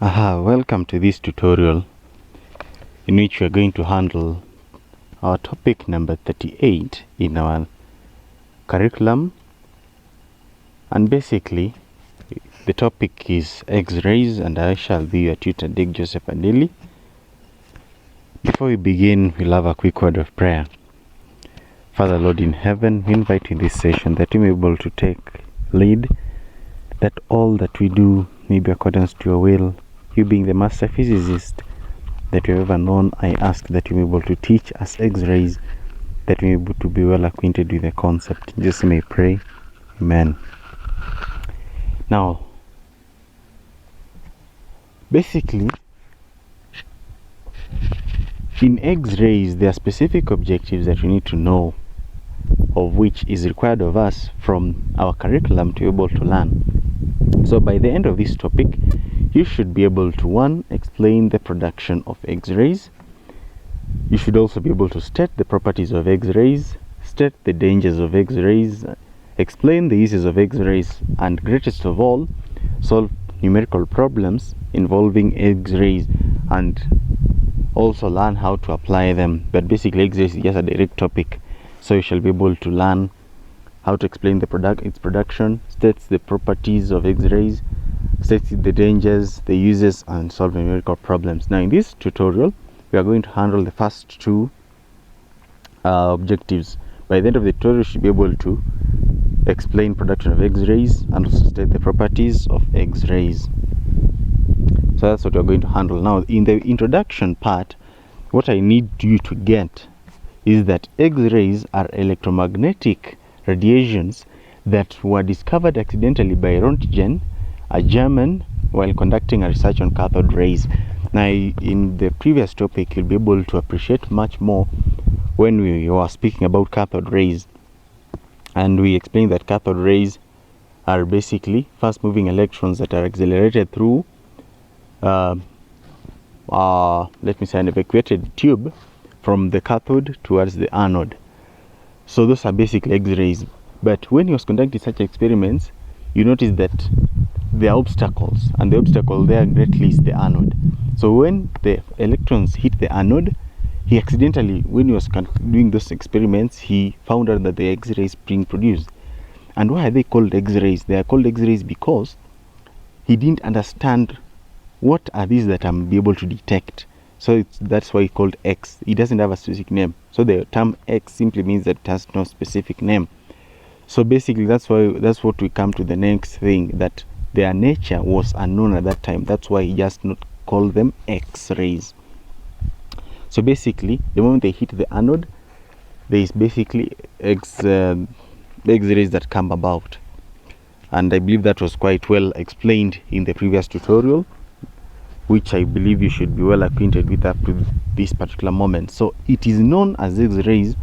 Welcome to this tutorial in which we are going to handle our topic number 38 in our curriculum, and basically the topic is X-rays, and I shall be your tutor, Dick Joseph Adili. Before we begin, we'll have a quick word of prayer. Father Lord in heaven, we invite you in this session that you may be able to take lead, that all that we do may be according to your will. You being the master physicist that you have ever known, I ask that you be able to teach us X-rays, that we be able to be well acquainted with the concept. In Jesus' name I pray. Amen. Now, basically, in X-rays, there are specific objectives that we need to know, of which is required of us from our curriculum to be able to learn. So by the end of this topic, you should be able to, one, explain the production of X-rays. You should also be able to state the properties of X-rays, state the dangers of X-rays, explain the uses of X-rays, and greatest of all, solve numerical problems involving X-rays, and also learn how to apply them. But basically, X-rays is just a direct topic, so you shall be able to learn how to explain its production, states the properties of X-rays, states the dangers, the uses, and solve numerical problems. Now in this tutorial, we are going to handle the first two objectives. By the end of the tutorial, you should be able to explain production of X-rays and also state the properties of X-rays. So that's what we're going to handle. Now in the introduction part, what I need you to get is that X-rays are electromagnetic radiations that were discovered accidentally by Rontgen, a German, while conducting a research on cathode rays. Now in the previous topic, you'll be able to appreciate much more when we were speaking about cathode rays, and we explained that cathode rays are basically fast moving electrons that are accelerated through let me say an evacuated tube from the cathode towards the anode. So those are basically X-rays. But when he was conducting such experiments, you notice that there are obstacles, and the obstacle there greatly is the anode. So when the electrons hit the anode, he accidentally, when he was doing those experiments, he found out that the X-rays being produced. And why are they called X-rays? They are called X-rays because he didn't understand what are these that I'm able to detect. So that's why he called X. It doesn't have a specific name. So the term X simply means that it has no specific name. So basically, that's what we come to the next thing, that their nature was unknown at that time. That's why he just not called them X-rays. So basically, the moment they hit the anode, there is basically X-rays that come about. And I believe that was quite well explained in the previous tutorial, which I believe you should be well acquainted with up to this particular moment. So it is known as X-rays.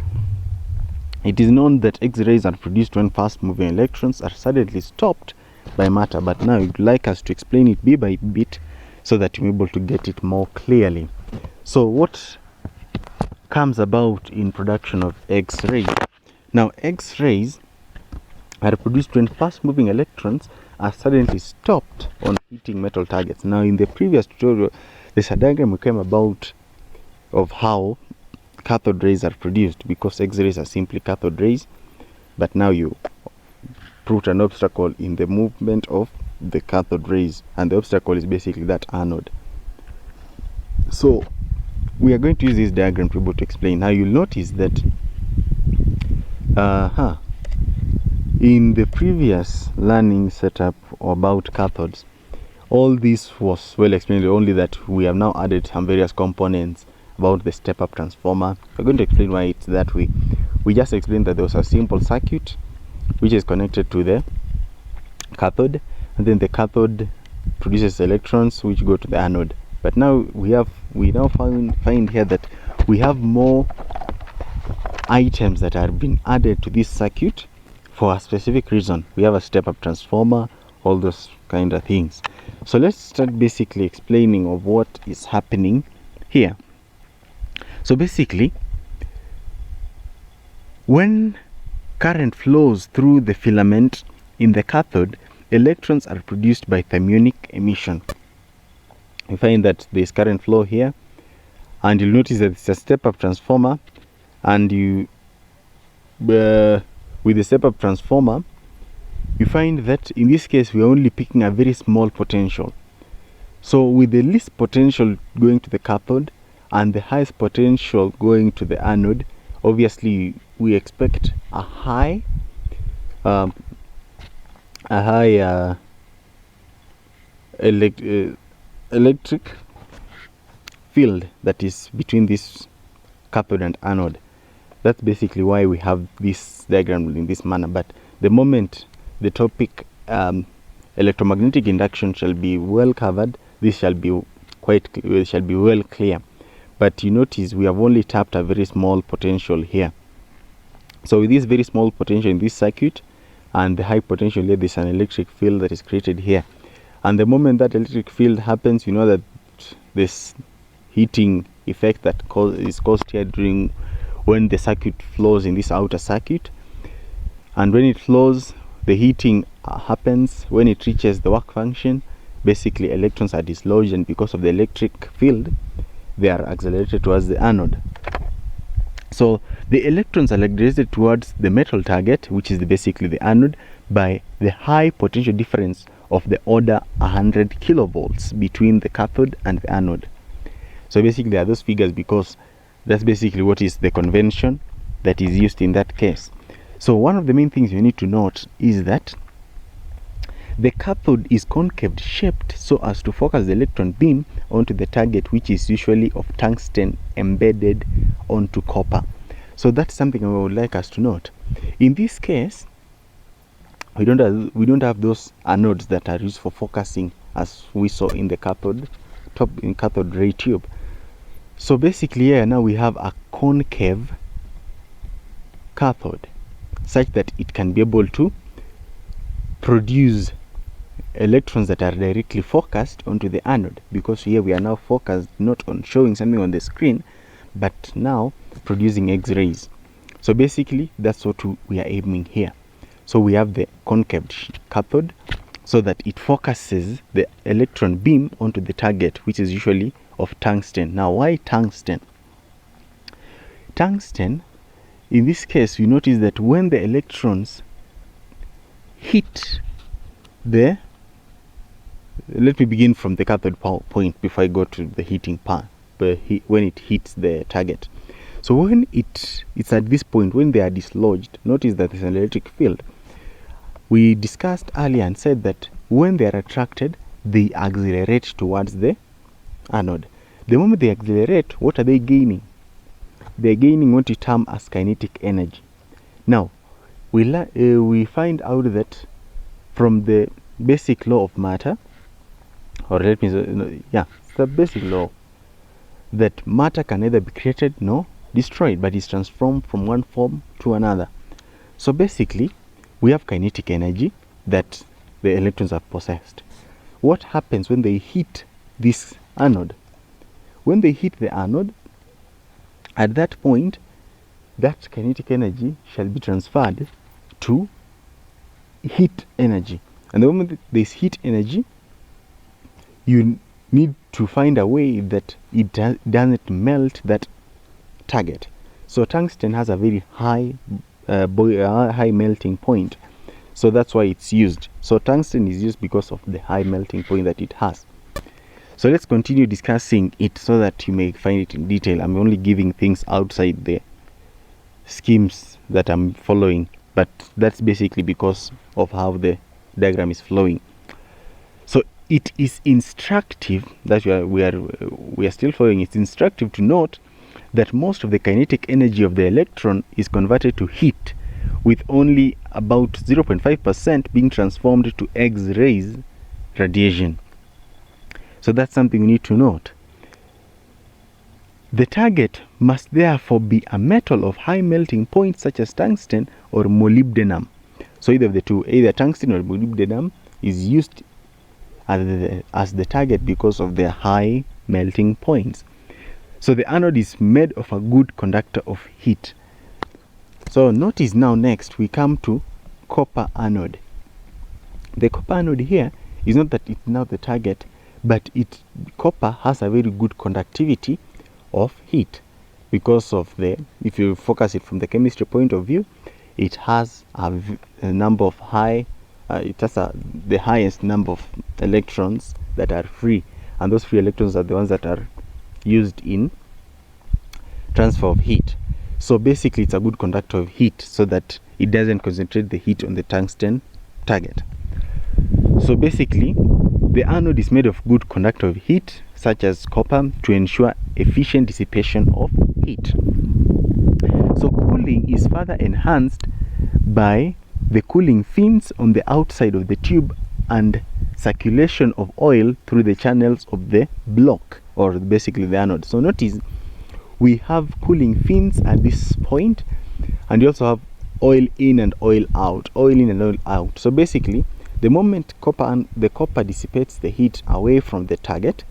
It is known that X-rays are produced when fast-moving electrons are suddenly stopped by matter. But now I'd like us to explain it bit by bit so that you're able to get it more clearly. So what comes about in production of X-rays? Now X-rays are produced when fast-moving electrons are suddenly stopped on hitting metal targets. Now in the previous tutorial, there's a diagram we came about of how cathode rays are produced, because X-rays are simply cathode rays, but now you put an obstacle in the movement of the cathode rays, and the obstacle is basically that anode. So we are going to use this diagram to be able to explain. Now you'll notice that in the previous learning setup about cathodes, all this was well explained, only that we have now added some various components about the step-up transformer. We're going to explain why it's that way. We just explained that there was a simple circuit which is connected to the cathode, and then the cathode produces electrons which go to the anode. But now we now find here that we have more items that are being added to this circuit for a specific reason. We have a step-up transformer, all those kind of things. So let's start basically explaining of what is happening here. So basically, when current flows through the filament in the cathode, electrons are produced by thermionic emission. we find that there is current flow here, and you'll notice that it's a step-up transformer, and you with the step-up transformer you find that in this case we are only picking a very small potential. So with the least potential going to the cathode and the highest potential going to the anode, obviously we expect a high electric field that is between this cathode and anode. That's basically why we have this diagram in this manner. But the moment the topic electromagnetic induction shall be well covered, this shall be well clear. But you notice we have only tapped a very small potential here. So with this very small potential in this circuit and the high potential here, there's an electric field that is created here. And the moment that electric field happens, you know that this heating effect that is caused here during when the circuit flows in this outer circuit, and when it flows, the heating happens. When it reaches the work function, basically electrons are dislodged, and because of the electric field they are accelerated towards the anode. So the electrons are accelerated towards the metal target, which is basically the anode, by the high potential difference of the order 100 kilovolts between the cathode and the anode. So basically there are those figures because that's basically what is the convention that is used in that case. So one of the main things you need to note is that the cathode is concave shaped so as to focus the electron beam onto the target, which is usually of tungsten embedded onto copper. So that's something I would like us to note. In this case, we don't have those anodes that are used for focusing as we saw in the cathode ray tube. So basically here now we have a concave cathode such that it can be able to produce electrons that are directly focused onto the anode, because here we are now focused not on showing something on the screen but now producing X-rays. So basically that's what we are aiming here. So we have the concave cathode so that it focuses the electron beam onto the target, which is usually of tungsten. Now why tungsten? Tungsten, in this case, you notice that when the electrons hit the, let me begin from the cathode point before I go to the heating part, when it hits the target. So when it's at this point, when they are dislodged, notice that there's an electric field. We discussed earlier and said that when they are attracted, they accelerate towards the anode. The moment they accelerate, what are they gaining? They're gaining what we term as kinetic energy. Now, we find out that from the basic law of matter, or let me say, it's the basic law that matter can neither be created nor destroyed, but is transformed from one form to another. So basically, we have kinetic energy that the electrons have possessed. What happens when they hit this anode? When they hit the anode, at that point, that kinetic energy shall be transferred to heat energy. And the moment there is heat energy, you need to find a way that it doesn't melt that target. So tungsten has a very high melting point, so that's why it's used. So tungsten is used because of the high melting point that it has. So let's continue discussing it so that you may find it in detail. I'm only giving things outside the schemes that I'm following, but that's basically because of how the diagram is flowing. So it is instructive that we are still following. It's instructive to note that most of the kinetic energy of the electron is converted to heat, with only about 0.5% being transformed to X-rays radiation. So that's something we need to note. The target must therefore be a metal of high melting point such as tungsten or molybdenum. So either of the two, either tungsten or molybdenum, is used as the target because of their high melting points. So the anode is made of a good conductor of heat. So notice now next we come to copper anode. The copper anode here is not that it's now the target, but copper has a very good conductivity of heat because of if you focus it from the chemistry point of view, it has a number of it has the highest number of electrons that are free, and those free electrons are the ones that are used in transfer of heat. So basically it's a good conductor of heat so that it doesn't concentrate the heat on the tungsten target. So basically the anode is made of good conductor of heat such as copper to ensure efficient dissipation of heat. So cooling is further enhanced by the cooling fins on the outside of the tube and circulation of oil through the channels of the block, or basically the anode. So notice we have cooling fins at this point, and you also have oil in and oil out, So basically the moment the copper dissipates the heat away from the target,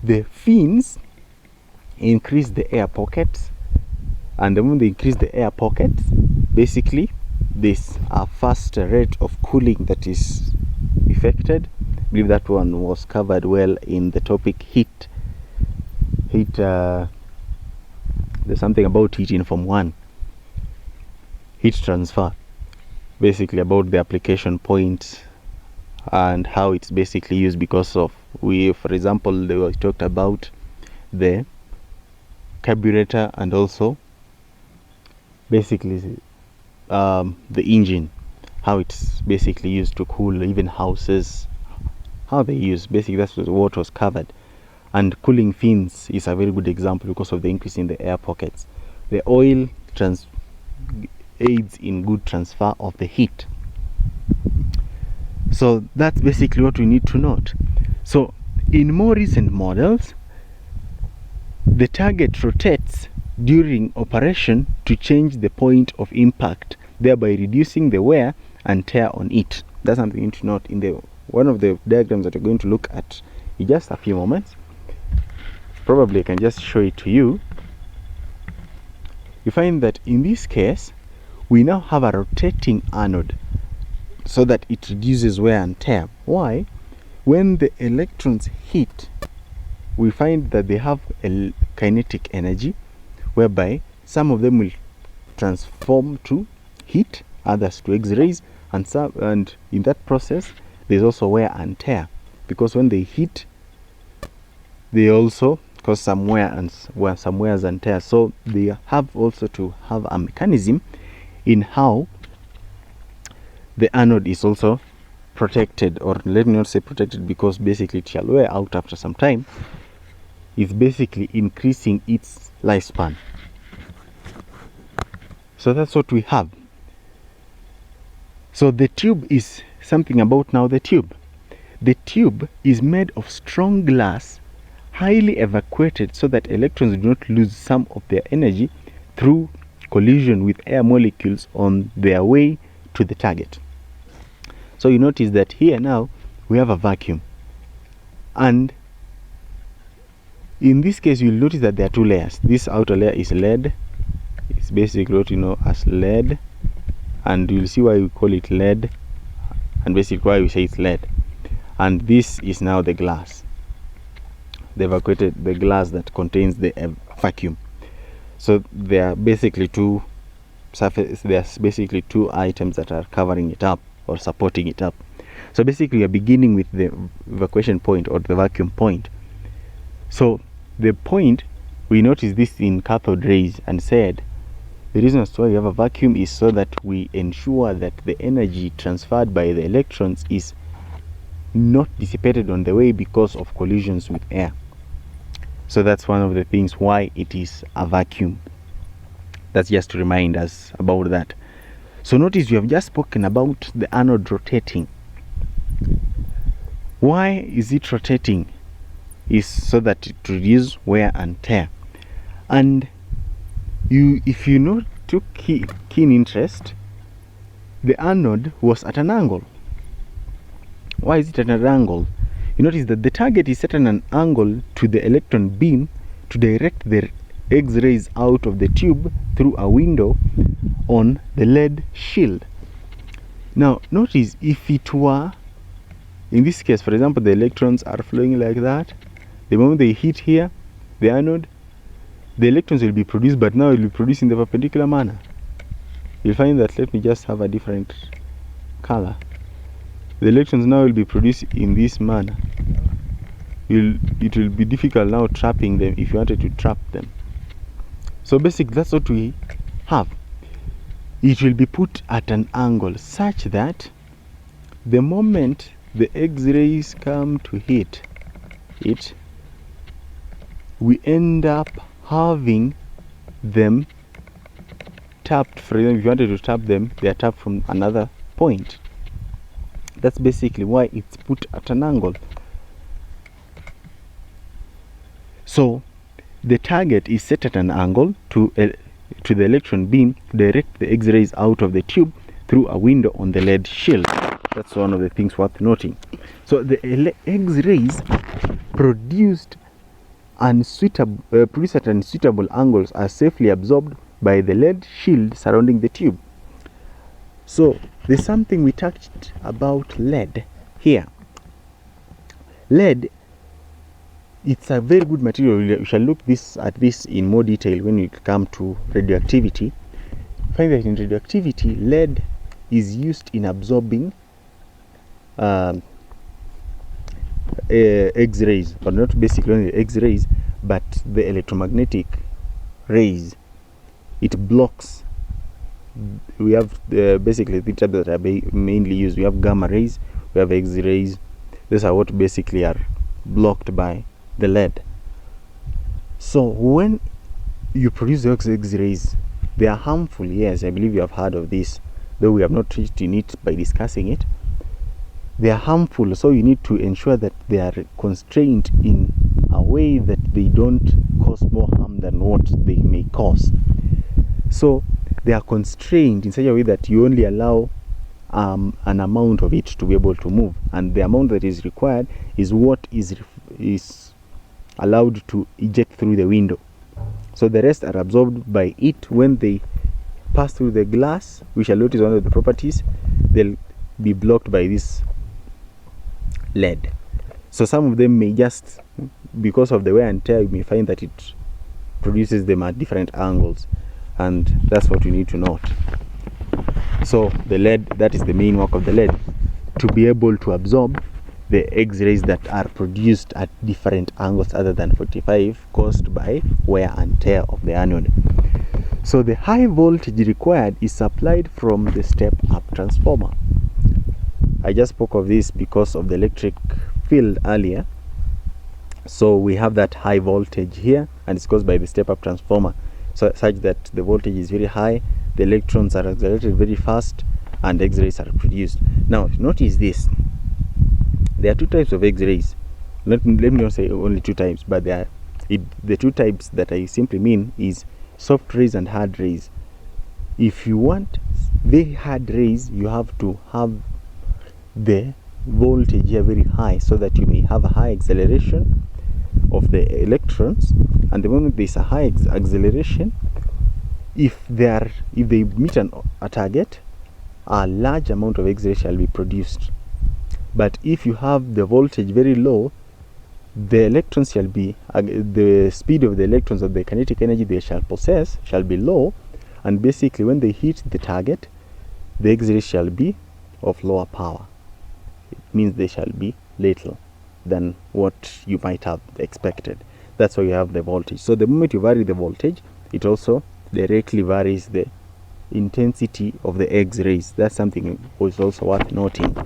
the fins increase the air pockets, and the moment they increase the air pockets, basically this a faster rate of cooling that is effected. I believe that one was covered well in the topic heat. There's something about heat in Form 1, heat transfer, basically about the application points and how it's basically used, because of for example, they were talked about the carburetor and also basically the engine, how it's basically used to cool even houses, how they use, basically that's what was covered. And cooling fins is a very good example because of the increase in the air pockets. The oil aids in good transfer of the heat. So that's basically what we need to note. So in more recent models, the target rotates during operation to change the point of impact, thereby reducing the wear and tear on it. That's something you need to note in one of the diagrams that we're going to look at in just a few moments. Probably I can just show it to you. You find that in this case we now have a rotating anode so that it reduces wear and tear. Why? When the electrons hit, we find that they have a kinetic energy, whereby some of them will transform to heat, others to X-rays, and in that process there's also wear and tear, because when they hit they also cause some wears and tears. So they have also to have a mechanism in how the anode is also protected, or let me not say protected, because basically it shall wear out after some time. Is basically increasing its lifespan. So that's what we have. So the tube is something about now the tube. The tube is made of strong glass, highly evacuated, so that electrons do not lose some of their energy through collision with air molecules on their way to the target. So you notice that here now we have a vacuum, and in this case you'll notice that there are two layers. This outer layer is lead. It's basically what you know as lead, and you'll see why we call it lead, and basically why we say it's lead. And this is now the glass, the glass that contains the vacuum. So there are basically two items that are covering it up or supporting it up. So basically we are beginning with the evacuation point, or the vacuum point. So the point, we noticed this in cathode rays and said the reason as to why we have a vacuum is so that we ensure that the energy transferred by the electrons is not dissipated on the way because of collisions with air. So that's one of the things why it is a vacuum. That's just to remind us about that. So notice we have just spoken about the anode rotating. Why is it rotating? Is so that it reduces wear and tear. And if you took keen interest, the anode was at an angle. Why is it at an angle? You notice that the target is set at an angle to the electron beam to direct the X-rays out of the tube through a window on the lead shield. Now notice if it were In this case, for example, the electrons are flowing like that. The moment they hit here, the anode, the electrons will be produced, but now it will be produced in the perpendicular manner. You'll find that, let me just have a different color. The electrons now will be produced in this manner. It will be difficult now trapping them if you wanted to trap them. So basically, that's what we have. It will be put at an angle such that the moment the X-rays come to hit it, we end up having them tapped. For example, if you wanted to tap them, they are tapped from another point. That's basically why it's put at an angle. So the target is set at an angle to the electron beam to direct the X-rays out of the tube through a window on the lead shield. That's one of the things worth noting. So the X-rays produced at unsuitable angles are safely absorbed by the lead shield surrounding the tube. So there's something we touched about lead here. Lead, it's a very good material. We shall look at this in more detail when we come to radioactivity. Find that in radioactivity, lead is used in absorbing X-rays, or not basically only X-rays, but the electromagnetic rays. It blocks. We have basically the types that are mainly used. We have gamma rays, we have X-rays. These are what basically are blocked by the lead. So when you produce the X-rays, they are harmful. Yes, I believe you have heard of this, though we have not reached in it by discussing it. They are harmful, so you need to ensure that they are constrained in a way that they don't cause more harm than what they may cause. So they are constrained in such a way that you only allow an amount of it to be able to move, and the amount that is required is what is allowed to eject through the window. So the rest are absorbed by it when they pass through the glass. We shall notice one of the properties. They'll be blocked by this lead. So some of them may just, because of the wear and tear, you may find that it produces them at different angles, and that's what you need to note. So the lead, that is the main work of the lead, to be able to absorb the X-rays that are produced at different angles other than 45, caused by wear and tear of the anode. So the high voltage required is supplied from the step-up transformer. I just spoke of this because of the electric field earlier. So we have that high voltage here, and it's caused by the step-up transformer, so such that the voltage is very high, the electrons are accelerated very fast, and X-rays are produced. Now notice this. There are two types of X-rays. Let me not say only two types, but the two types that I simply mean is soft rays and hard rays. If you want very hard rays, you have to have the voltage here very high, so that you may have a high acceleration of the electrons, and the moment there is a high acceleration, if they meet a target, a large amount of X-ray shall be produced. But if you have the voltage very low, the electrons shall be the speed of the electrons, of the kinetic energy they shall possess, shall be low, and basically when they hit the target, the X-ray shall be of lower power. It means they shall be little than what you might have expected. That's why you have the voltage. So the moment you vary the voltage, it also directly varies the intensity of the X-rays. That's something which is also worth noting.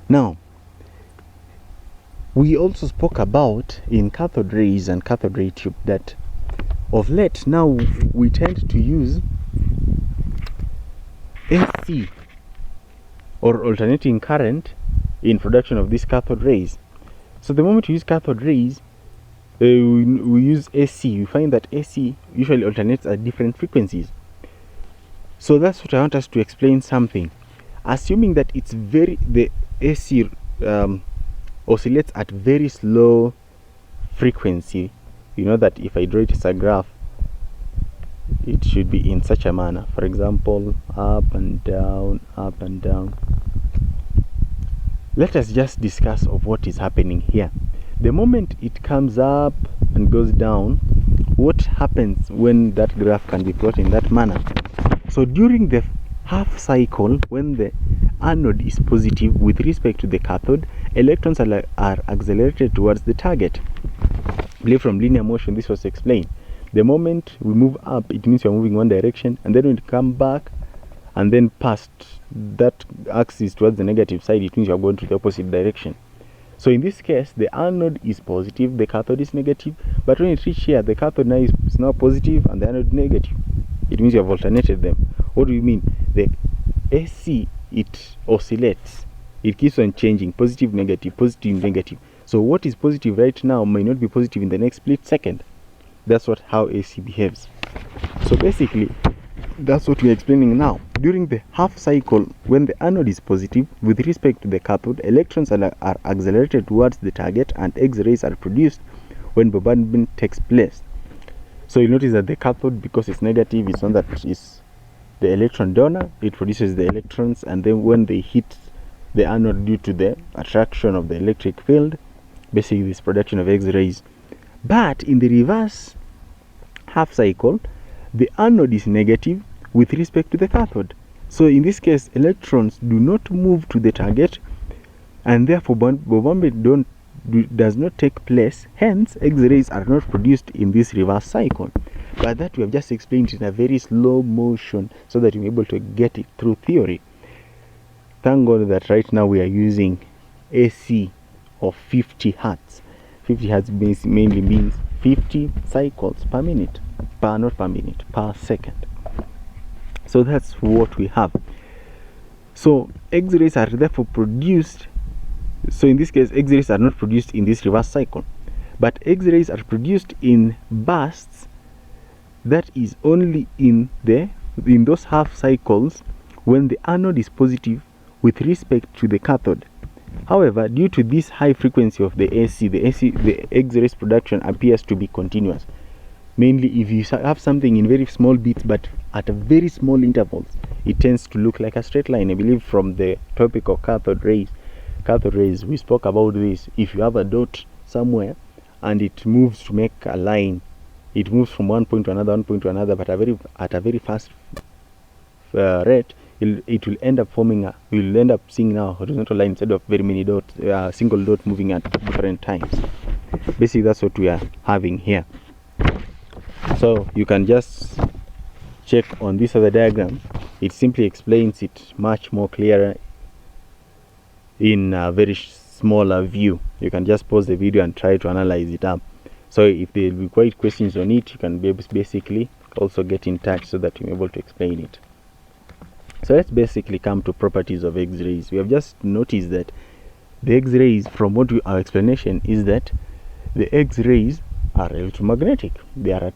Now, we also spoke about in cathode rays and cathode ray tube that of late now we tend to use AC, or alternating current, in production of these cathode rays. So the moment we use cathode rays, we use AC. We find that AC usually alternates at different frequencies. So that's what I want us to explain something. Assuming that the AC oscillates at very slow frequency, you know that if I draw it as a graph, it should be in such a manner. For example, up and down, up and down. let us just discuss of what is happening here. The moment it comes up and goes down, what happens when that graph can be plotted in that manner? So during the half cycle, when the anode is positive with respect to the cathode, electrons are accelerated towards the target. I believe from linear motion this was explained. The moment we move up, it means we are moving one direction, and then when we come back and then past that axis towards the negative side, it means you are going to the opposite direction. So in this case, the anode is positive, the cathode is negative, but when it reaches here, the cathode now is now positive and the anode negative. It means you have alternated them. What do you mean? The AC, it oscillates. It keeps on changing, positive, negative, positive, negative. So what is positive right now may not be positive in the next split second. That's how AC behaves. So basically, that's what we're explaining now. During the half cycle, when the anode is positive with respect to the cathode, electrons are accelerated towards the target and X-rays are produced when bombardment takes place. So you notice that the cathode, because it's negative, it's one that is the electron donor. It produces the electrons, and then when they hit the anode due to the attraction of the electric field, basically this production of X-rays. But in the reverse half cycle, the anode is negative with respect to the cathode. So in this case, electrons do not move to the target, and therefore bombardment does not take place. Hence, X-rays are not produced in this reverse cycle. But that we have just explained in a very slow motion so that you're able to get it through theory. Thank God that right now we are using AC of 50 hertz. 50 hertz mainly means 50 cycles per minute, not per minute, per second. So that's what we have. So X-rays are therefore produced. So in this case, X-rays are not produced in this reverse cycle, but X-rays are produced in bursts. That is only in those half cycles when the anode is positive with respect to the cathode. However, due to this high frequency of the X-rays production appears to be continuous. Mainly if you have something in very small bits but at a very small intervals, it tends to look like a straight line. I believe from the topic of cathode rays, we spoke about this. If you have a dot somewhere and it moves to make a line, it moves from one point to another, but at a very fast rate, it will end up forming you'll end up seeing now a horizontal line instead of very many dots, single dot moving at different times. Basically, that's what we are having here. So you can just check on this other diagram. It simply explains it much more clearer in a very smaller view. You can just pause the video and try to analyze it up. So if there will be quite questions on it, you can basically also get in touch so that you're able to explain it. So let's basically come to properties of X-rays. We have just noticed that the X-rays, from our explanation, is that the X-rays are electromagnetic. They are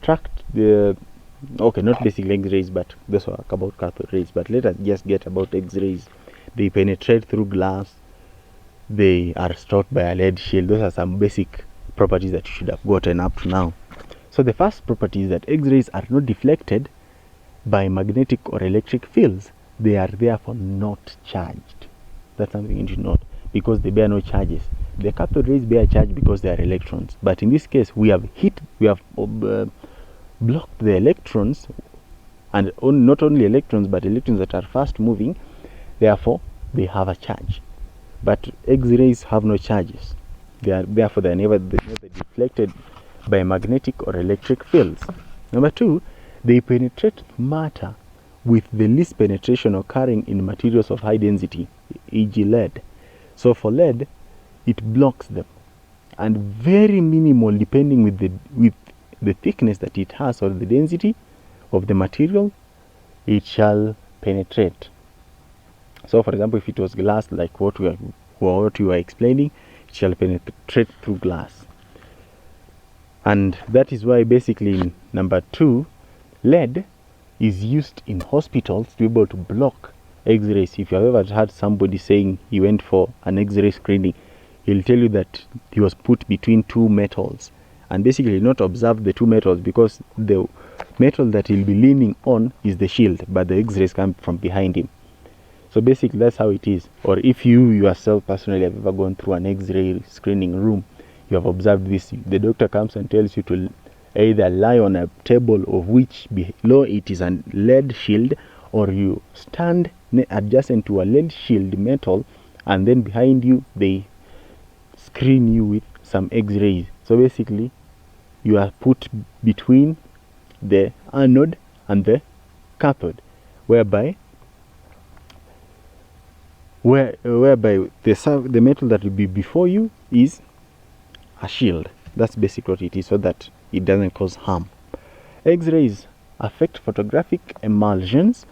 not basically X-rays, but those are about cathode rays. But let us just get about X-rays. They penetrate through glass. They are stopped by a lead shield. Those are some basic properties that you should have gotten up to now. So the first property is that X-rays are not deflected by magnetic or electric fields. They are therefore not charged. That's something you should note, because they bear no charges. The cathode rays bear charge because they are electrons. But in this case, we have blocked the electrons, and not only electrons, but electrons that are fast moving. Therefore, they have a charge. But X-rays have no charges. Therefore, they are never deflected by magnetic or electric fields. Number two, they penetrate matter with the least penetration occurring in materials of high density, e.g. lead. So for lead, it blocks them, and very minimal depending with the thickness that it has or the density of the material, it shall penetrate. So for example, if it was glass, like what you are explaining, it shall penetrate through glass. And that is why basically in number 2, lead is used in hospitals to be able to block X-rays. If you have ever had somebody saying he went for an X-ray screening, he'll tell you that he was put between two metals, and basically not observe the two metals, because the metal that he'll be leaning on is the shield, but the X-rays come from behind him. So basically that's how it is. Or if you yourself personally have ever gone through an X-ray screening room, you have observed this, the doctor comes and tells you to either lie on a table of which below it is a lead shield, or you stand adjacent to a lead shield metal, and then behind you they screen you with some X-rays. So basically you are put between the anode and the cathode, whereby the metal that will be before you is a shield. That's basically what it is, so that it doesn't cause harm. X-rays affect photographic emulsions,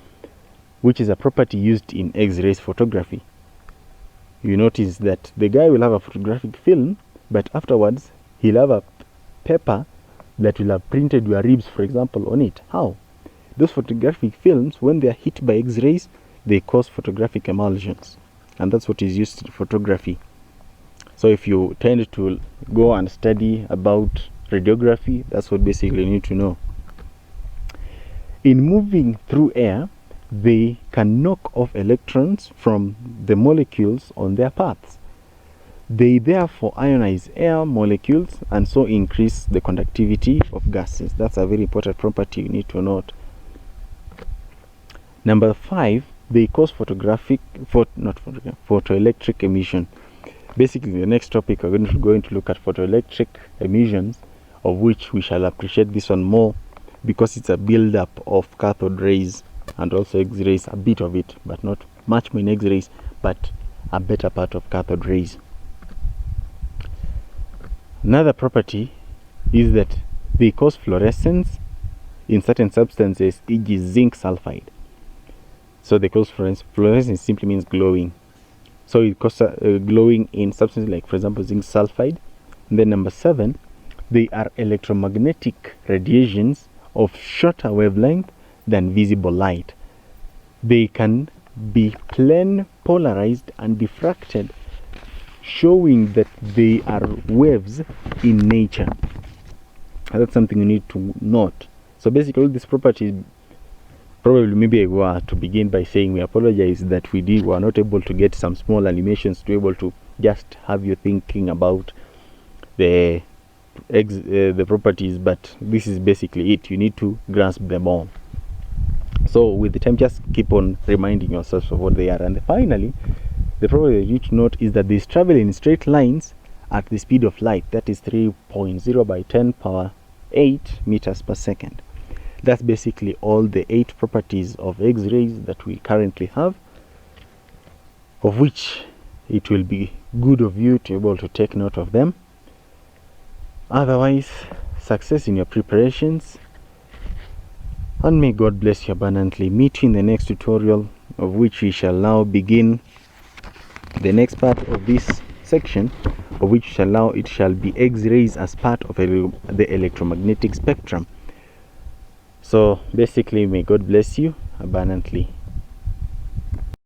which is a property used in X-rays photography. You notice that the guy will have a photographic film, but afterwards he'll have a paper that will have printed your ribs, for example, on it. How? Those photographic films, when they are hit by X-rays, they cause photographic emulsions, and that's what is used in photography. So if you tend to go and study about radiography, that's what basically you need to know. In moving through air, they can knock off electrons from the molecules on their paths. They therefore ionize air molecules and so increase the conductivity of gases. That's a very important property you need to note. Number 5, they cause photoelectric emission. Basically, the next topic we're going to look at photoelectric emissions, of which we shall appreciate this one more because it's a build-up of cathode rays and also X-rays, a bit of it, but not much more in X-rays, but a better part of cathode rays. Another property is that they cause fluorescence in certain substances, e.g. zinc sulfide. So they cause fluorescence simply means glowing. So it causes glowing in substances like, for example, zinc sulfide. And then number 7, they are electromagnetic radiations of shorter wavelength than visible light. They can be plane polarized and diffracted, showing that they are waves in nature. And that's something you need to note. So basically all these properties, probably maybe I were to begin by saying we apologize that we were not able to get some small animations to be able to just have you thinking about the properties, but this is basically it. You need to grasp them all. So with the time, just keep on reminding yourselves of what they are. And finally, the property that you need to note is that they travel in straight lines at the speed of light, that is 3.0 by 10 power 8 meters per second. That's basically all the 8 properties of X-rays that we currently have, of which it will be good of you to be able to take note of them. Otherwise, success in your preparations, and may God bless you abundantly. Meet you in the next tutorial, of which we shall now begin the next part of this section, of which it shall be X-rays as part of the electromagnetic spectrum. So basically, may God bless you abundantly.